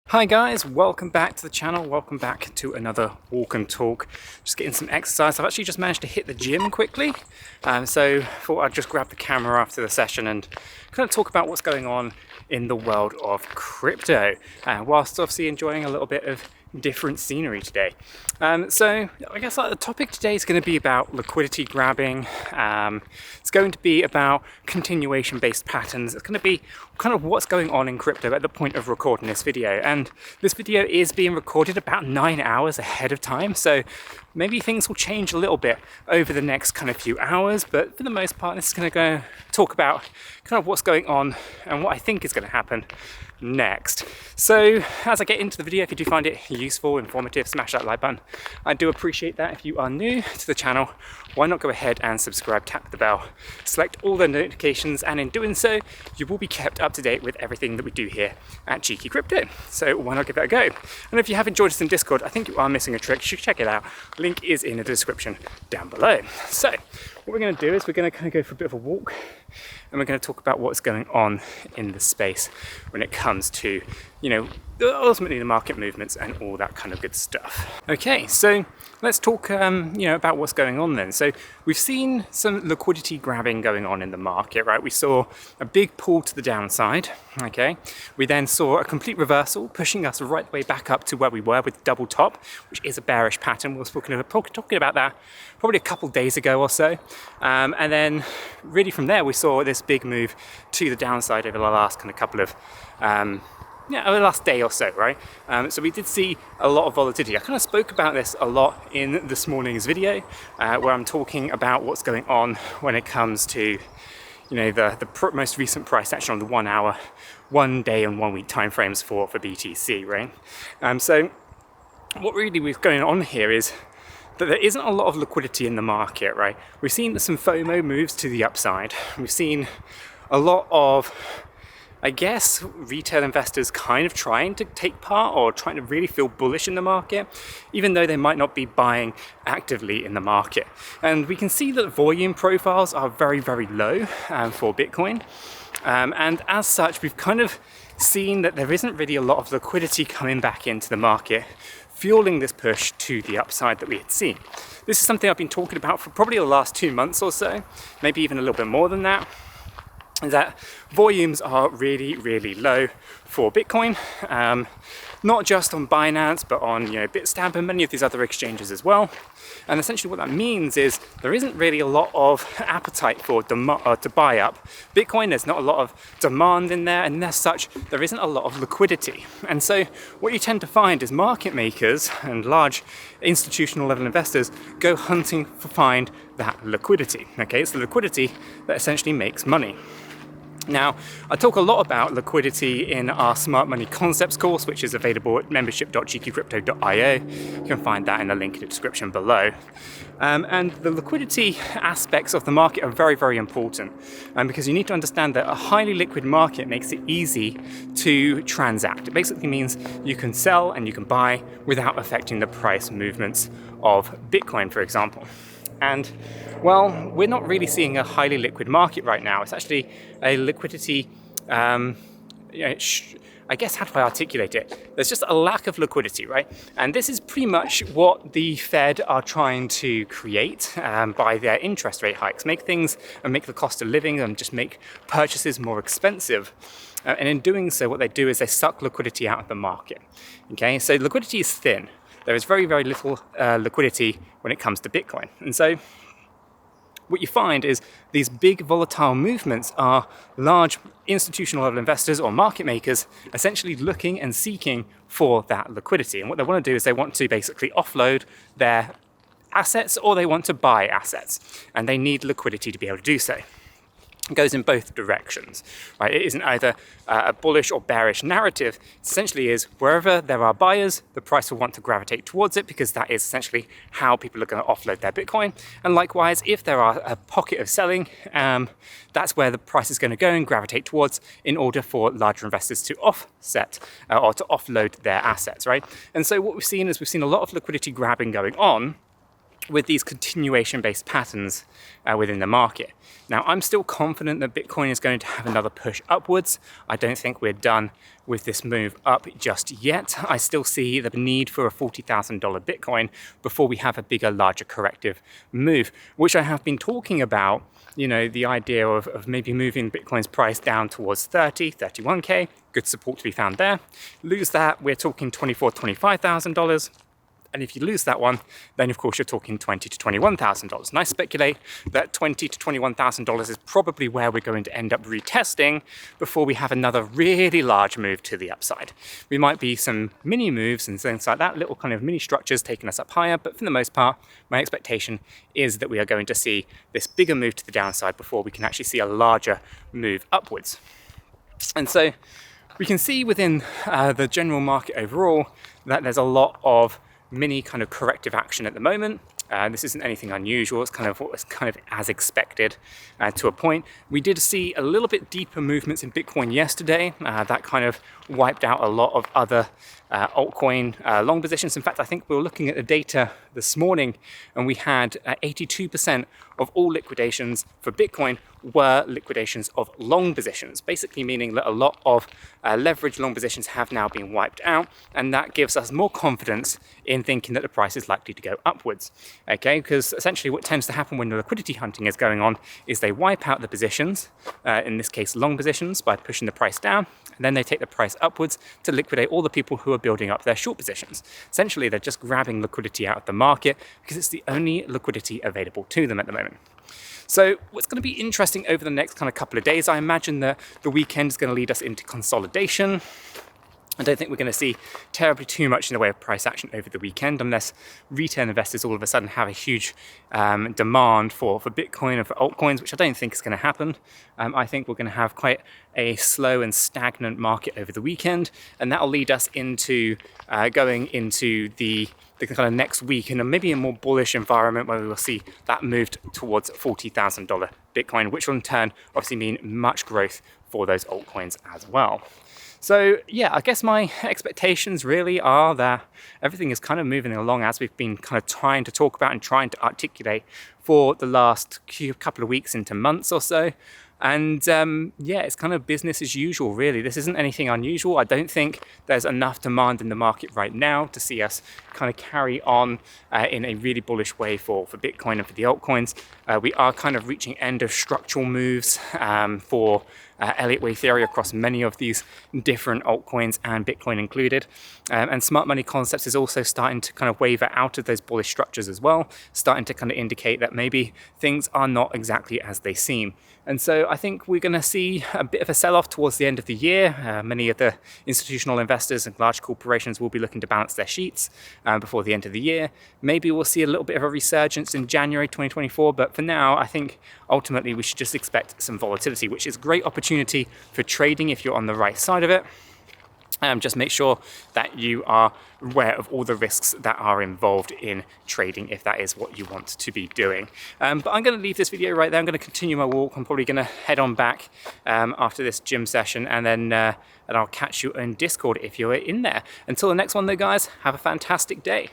Hi guys, welcome back to the channel, welcome back to another walk and talk. Just getting some exercise. I've actually just managed to hit the gym quickly, so thought I'd just grab the camera after the session and kind of talk about what's going on in the world of crypto, whilst obviously enjoying a little bit of different scenery today. So I guess the topic today is going to be about liquidity grabbing. It's going to be about continuation based patterns. It's going to be kind of what's going on in crypto at the point of recording this video, and this video is being recorded about 9 hours ahead of time, so maybe things will change a little bit over the next kind of few hours, but for the most part this is going to go talk about kind of what's going on and what I think is going to happen next. So as I get into the video, if you do find it useful, informative, smash that like button. I do appreciate that. If you are new to the channel, why not go ahead and subscribe, tap the bell, select all the notifications, and in doing so you will be kept up to date with everything that we do here at Cheeky Crypto. So why not give that a go? And if you haven't joined us in Discord, I think you are missing a trick. You should check it out. Link is in the description down below. So what we're going to do is we're going to kind of go for a bit of a walk, and we're going to talk about what's going on in the space when it comes to, ultimately the market movements and all that kind of good stuff. Okay, so let's talk, about what's going on then. So we've seen some liquidity grabbing going on in the market, right? We saw a big pull to the downside, okay? We then saw a complete reversal, pushing us right the way back up to where we were with double top, which is a bearish pattern. We were talking about that probably a couple days ago or so. And then really from there, we saw this big move to the downside over the last kind of couple of, over the last day or so, right? So we did see a lot of volatility. I kind of spoke about this a lot in this morning's video, where I'm talking about what's going on when it comes to, the most recent price action on the 1 hour, 1 day and 1 week timeframes for BTC, right? So what really was going on here is that there isn't a lot of liquidity in the market, right? We've seen some FOMO moves to the upside. We've seen a lot of, I guess, retail investors kind of trying to take part or trying to really feel bullish in the market, even though they might not be buying actively in the market. And we can see that volume profiles are very, very low for Bitcoin. And as such, we've kind of seen that there isn't really a lot of liquidity coming back into the market, fueling this push to the upside that we had seen. This is something I've been talking about for probably the last 2 months or so, maybe even a little bit more than that. That volumes are really, really low for Bitcoin, not just on Binance, but on 𝗕𝗘𝗪𝗔𝗥𝗘 and many of these other exchanges as well. And essentially what that means is there isn't really a lot of appetite for to buy up Bitcoin. There's not a lot of demand in there, and as such, there isn't a lot of liquidity. And so what you tend to find is market makers and large institutional level investors go hunting to find that liquidity. Okay, it's the liquidity that essentially makes money. Now, I talk a lot about liquidity in our Smart Money Concepts course, which is available at membership.cheekycrypto.io. You can find that in the link in the description below. And the liquidity aspects of the market are very, very important, because you need to understand that a highly liquid market makes it easy to transact. It basically means you can sell and you can buy without affecting the price movements of Bitcoin, for example. And well, we're not really seeing a highly liquid market right now. It's actually a liquidity, I guess, how do I articulate it? There's just a lack of liquidity, right? And this is pretty much what the Fed are trying to create by their interest rate hikes, make things and make the cost of living and just make purchases more expensive. And in doing so, what they do is they suck liquidity out of the market. Okay, so liquidity is thin. There is very, very little liquidity when it comes to Bitcoin. And so what you find is these big volatile movements are large institutional level investors or market makers essentially looking and seeking for that liquidity. And what they want to do is they want to basically offload their assets, or they want to buy assets, and they need liquidity to be able to do so. It goes in both directions, right? It isn't either a bullish or bearish narrative. It essentially is wherever there are buyers, the price will want to gravitate towards it, because that is essentially how people are going to offload their Bitcoin. And likewise, if there are a pocket of selling, that's where the price is going to go and gravitate towards in order for larger investors to offset or to offload their assets, right? And so what we've seen is we've seen a lot of liquidity grabbing going on. with these continuation-based patterns within the market. Now, I'm still confident that Bitcoin is going to have another push upwards. I don't think we're done with this move up just yet. I still see the need for a $40,000 Bitcoin before we have a bigger, larger corrective move, which I have been talking about, you know, the idea of maybe moving Bitcoin's price down towards 30, 31K, good support to be found there. Lose that, we're talking $24,000, $25,000. And if you lose that one, then of course you're talking $20,000 to $21,000. And I speculate that $20,000 to $21,000 is probably where we're going to end up retesting before we have another really large move to the upside. We might be some mini moves and things like that, little kind of mini structures taking us up higher, but for the most part, my expectation is that we are going to see this bigger move to the downside before we can actually see a larger move upwards. And so we can see within the general market overall that there's a lot of mini kind of corrective action at the moment. This isn't anything unusual. It's kind of what was kind of as expected to a point. We did see a little bit deeper movements in Bitcoin yesterday. That kind of wiped out a lot of other altcoin long positions. In fact, I think we were looking at the data this morning and we had 82% of all liquidations for Bitcoin were liquidations of long positions, basically meaning that a lot of leveraged long positions have now been wiped out, and that gives us more confidence in thinking that the price is likely to go upwards. Okay, because essentially what tends to happen when the liquidity hunting is going on is they wipe out the positions, in this case long positions, by pushing the price down, and then they take the price upwards to liquidate all the people who are building up their short positions. Essentially, they're just grabbing liquidity out of the market because it's the only liquidity available to them at the moment. So what's going to be interesting over the next kind of couple of days, I imagine that the weekend is going to lead us into consolidation. I don't think we're going to see terribly too much in the way of price action over the weekend unless retail investors all of a sudden have a huge demand for Bitcoin and for altcoins, which I don't think is going to happen. I think we're going to have quite a slow and stagnant market over the weekend, and that will lead us into going into the kind of next week in maybe a more bullish environment where we will see that moved towards $40,000 Bitcoin, which will in turn obviously mean much growth for those altcoins as well. So yeah, I guess my expectations really are that everything is kind of moving along as we've been kind of trying to talk about and trying to articulate for the last couple of weeks into months or so. And yeah, it's kind of business as usual, really. This isn't anything unusual. I don't think there's enough demand in the market right now to see us kind of carry on in a really bullish way for Bitcoin and for the altcoins. We are kind of reaching end of structural moves for Elliott wave theory across many of these different altcoins and Bitcoin included. And smart money concepts is also starting to kind of waver out of those bullish structures as well, starting to kind of indicate that maybe things are not exactly as they seem. And so I think we're going to see a bit of a sell-off towards the end of the year. Many of the institutional investors and large corporations will be looking to balance their sheets before the end of the year. Maybe we'll see a little bit of a resurgence in January 2024, but for now, I think ultimately we should just expect some volatility, which is a great opportunity for trading if you're on the right side of it. Just make sure that you are aware of all the risks that are involved in trading if that is what you want to be doing. But I'm going to leave this video right there. I'm going to continue my walk. I'm probably going to head on back after this gym session, and then and I'll catch you in Discord if you're in there. Until the next one though, guys, have a fantastic day.